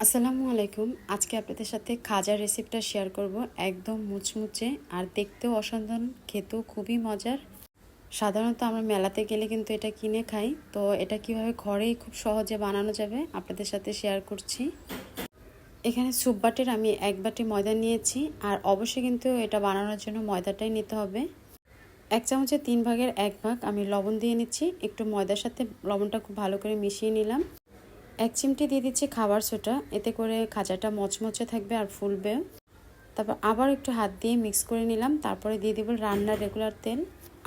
আসসালামু আলাইকুম। আজকে আপনাদের সাথে খাজার রেসিপিটা শেয়ার করব। একদম মুচমুচে আর দেখতেও অসাধারণ, খেতেও খুবই মজার। সাধারণত আমরা মেলাতে গেলে কিন্তু এটা কিনে খাই, তো এটা কিভাবে ঘরেই খুব সহজে বানানো যাবে আপনাদের সাথে শেয়ার করছি। এখানে স্যুপ বাটির আমি 1 বাটি ময়দা নিয়েছি, আর অবশ্যই কিন্তু এটা বানানোর জন্য ময়দাটাই নিতে হবে। 1 চামচের 3 ভাগের 1 ভাগ আমি লবণ দিয়ে নিচ্ছি। একটু ময়দার সাথে লবণটা খুব ভালো করে মিশিয়ে নিলাম। 1 চিমটি দিয়ে দিচ্ছি খাবার সোডা, এতে করে খাজাটা মচমচে থাকবে আর ফুলবে। তারপর আবার একটু হাত দিয়ে মিক্স করে নিলাম। তারপরে দিয়ে দেব রান্নার রেগুলার তেল।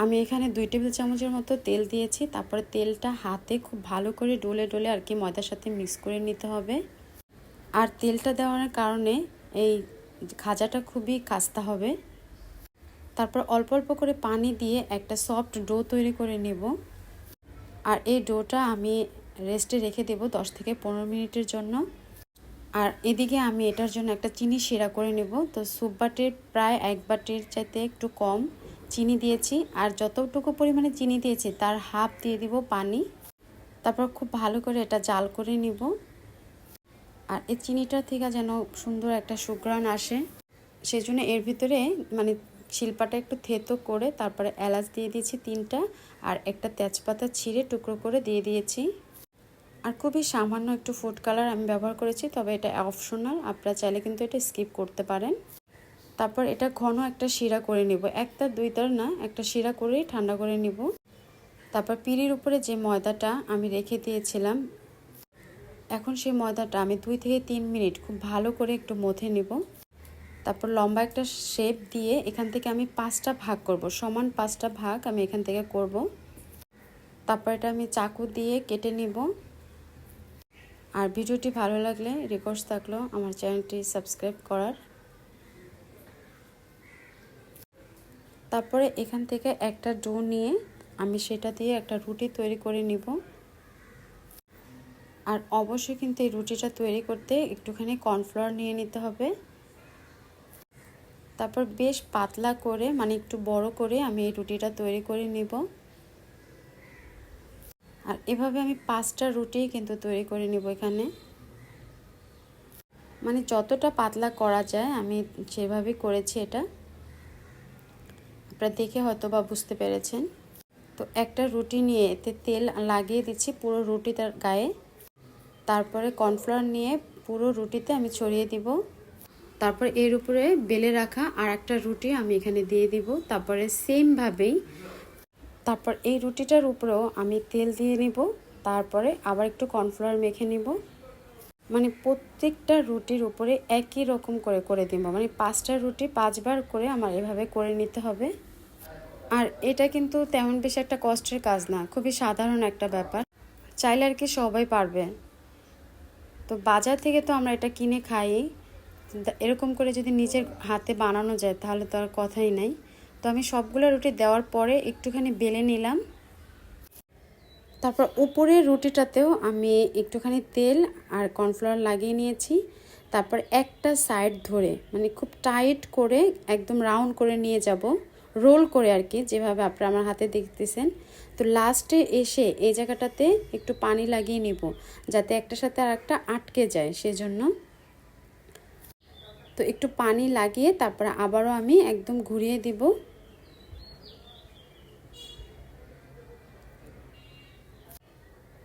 আমি এখানে 2 টেবিল চামচের মতো তেল দিয়েছি। তারপরে তেলটা হাতে খুব ভালো করে ডলে ডলে আর কি ময়দার সাথে মিক্স করে নিতে হবে। আর তেলটা দেওয়ার কারণে এই খাজাটা খুবই খাস্তা হবে। তারপর অল্প অল্প করে পানি দিয়ে একটা সফট ডো তৈরি করে নেব। আর এই ডোটা আমি রেস্টে রেখে দেব 10 থেকে 15 মিনিটের জন্য। আর এদিকে আমি এটার জন্য একটা চিনি শিরা করে নেব। তো স্যুপ বাটির প্রায় 1 বাটির চাইতে একটু কম চিনি দিয়েছি, আর যতটুকু পরিমাণে চিনি দিয়েছি তার হাফ দিয়ে দিব পানি। তারপর খুব ভালো করে এটা জাল করে নিব। আর এই চিনিটা থেকে যেন সুন্দর একটা সুঘ্রাণ আসে, সেজন্য এর ভিতরে শিলপাটা একটু থেতো করে তারপরে এলাচ দিয়ে দিয়েছি 3টা, আর একটা তেজপাতা ছিঁড়ে টুকরো করে দিয়ে দিয়েছি। আর খুবই সামান্য একটু ফুড কালার আমি ব্যবহার করেছি, তবে এটা অপশনাল, আপনারা চাইলে কিন্তু এটা স্কিপ করতে পারেন। তারপর এটা ঘন একটা শিরা করে নিব, একটা দুইটার না, একটা শিরা করেই ঠান্ডা করে নিব। তারপর পিঁড়ির উপরে যে ময়দাটা আমি রেখে দিয়েছিলাম, এখন সেই ময়দাটা আমি 2 থেকে 3 মিনিট খুব ভালো করে একটু মথে নিব। তারপর লম্বা একটা শেপ দিয়ে এখান থেকে আমি 5টা ভাগ করব, সমান 5টা ভাগ আমি এখান থেকে করব। তারপর এটা আমি চাকু দিয়ে কেটে নিব। আর ভিডিওটি ভালো লাগলে রিকোয়েস্ট থাকলো আমার চ্যানেলটি সাবস্ক্রাইব করার। তারপরে এখান থেকে একটা ডো নিয়ে আমি সেটা দিয়ে একটা রুটি তৈরি করে নিব। আর অবশ্যই কিন্তু এই রুটিটা তৈরি করতে একটুখানি কর্নফ্লাওয়ার নিয়ে নিতে হবে। তারপর বেশ পাতলা করে একটু বড় করে আমি এই রুটিটা তৈরি করে নিব। আর এভাবে আমি 5টা রুটি কিন্তু তৈরি করে নিব এখানে। যতটা পাতলা করা যায় আমি সেভাবেই করেছি এটা, আপনারা দেখে হয়তো বা বুঝতে পেরেছেন। তো একটা রুটি নিয়ে এতে তেল লাগিয়ে দিচ্ছি পুরো রুটিটার গায়ে। তারপরে কর্নফ্লাওয়ার নিয়ে পুরো রুটিতে আমি ছড়িয়ে দিব। তারপর এর উপরে বেলে রাখা আর একটা রুটি আমি এখানে দিয়ে দিব। তারপরে সেমভাবেই তারপর এই রুটিটার উপরেও আমি তেল দিয়ে নিব। তারপরে আবার একটু কর্নফ্লাওয়ার মেখে নিব। প্রত্যেকটা রুটির উপরে একই রকম করে করে দিব। 5টা রুটি 5 বার করে আমার এভাবে করে নিতে হবে। আর এটা কিন্তু তেমন বেশি একটা কষ্টের কাজ না, খুবই সাধারণ একটা ব্যাপার, চাইলে আর কি সবাই পারবে। তো বাজার থেকে তো আমরা এটা কিনে খাই, এরকম করে যদি নিজের হাতে বানানো যায় তাহলে তো আর কথাই নাই। তো আমি সবগুলো রুটি দেওয়ার পরে একটুখানি বেলে নিলাম। তারপর উপরের রুটিটাতেও আমি একটুখানি তেল আর কর্নফ্লাওয়ার লাগিয়ে নিয়েছি। তারপর একটা সাইড ধরে খুব টাইট করে একদম রাউন্ড করে নিয়ে যাব, রোল করে আর কি, যেভাবে আপনারা আমার হাতে দেখতেছেন। তো লাস্টে এসে এই জায়গাটাতে একটু পানি লাগিয়ে নিব, যাতে একটার সাথে আর একটা আটকে যায়, সেজন্য। তো একটু পানি লাগিয়ে তারপর আবারও আমি একদম ঘুরিয়ে দিব।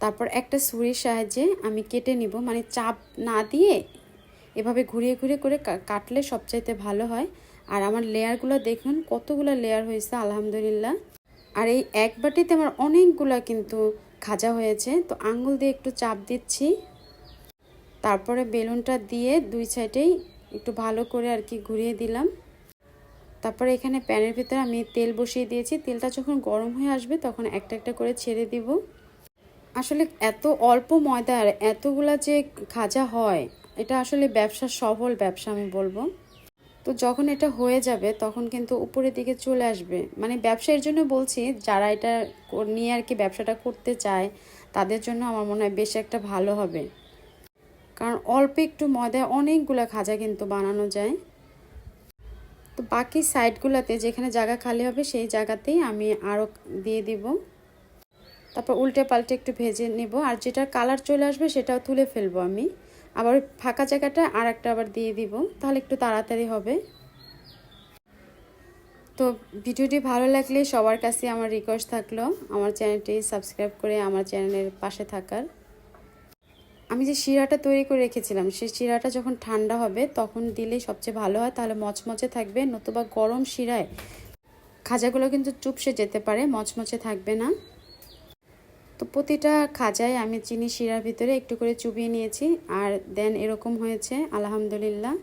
তারপর একটা ছুরির সাহায্যে আমি কেটে নিব, চাপ না দিয়ে এভাবে ঘুরিয়ে ঘুরিয়ে করে কাটলে সবচাইতে ভালো হয়। আর আমার লেয়ারগুলো দেখুন কতগুলো লেয়ার হয়েছে, আলহামদুলিল্লাহ। আর এই 1 বাটিতে আমার অনেকগুলা কিন্তু খাজা হয়েছে। তো আঙ্গুল দিয়ে একটু চাপ দিচ্ছি, তারপরে বেলুনটা দিয়ে 2 সাইডেই একটু ভালো করে আর কি ঘুরিয়ে দিলাম। তারপরে এখানে প্যানের ভিতরে আমি তেল বসিয়ে দিয়েছি। তেলটা যখন গরম হয়ে আসবে তখন একটা একটা করে ছেড়ে দিব। আসলে এত অল্প ময়দার এতগুলা যে খাজা হয়, এটা আসলে ব্যবসার সফল ব্যবসা আমি বলবো। তো যখন এটা হয়ে যাবে তখন কিন্তু উপরের দিকে চলে আসবে। ব্যবসার জন্য বলছি, যারা এটা নিয়ে আর কি ব্যবসাটা করতে চায় তাদের জন্য আমার মনে হয় বেশ একটা ভালো হবে, কারণ অল্প একটু ময়দায় অনেকগুলো খাজা কিন্তু বানানো যায়। তো বাকি সাইডগুলোতে যেখানে জায়গা খালি হবে সেই জায়গাতেই আমি আরও দিয়ে দিব। তারপর উল্টে পাল্টে একটু ভেজে নেব, আর যেটা কালার চলে আসবে সেটাও তুলে ফেলবো আমি। আবার ফাঁকা জায়গাটা আর একটা আবার দিয়ে দিব, তাহলে একটু তাড়াতাড়ি হবে। তো ভিডিওটি ভালো লাগলে সবার কাছে আমার রিকোয়েস্ট থাকলো আমার চ্যানেলটি সাবস্ক্রাইব করে আমার চ্যানেলের পাশে থাকার। আমি যে শিরাটা তৈরি করে রেখেছিলাম সেই শিরাটা যখন ঠান্ডা হবে তখন দিলেই সবচেয়ে ভালো হয়, তাহলে মচমচে থাকবে। নতুবা গরম শিরায় খাজাগুলো কিন্তু চুপসে যেতে পারে, মচমচে থাকবে না। তো প্রতিটা খাজায় আমি চিনি শিরার ভিতরে একটু করে চুবিয়ে নিয়েছি, আর দেন এরকম হয়েছে আলহামদুলিল্লাহ।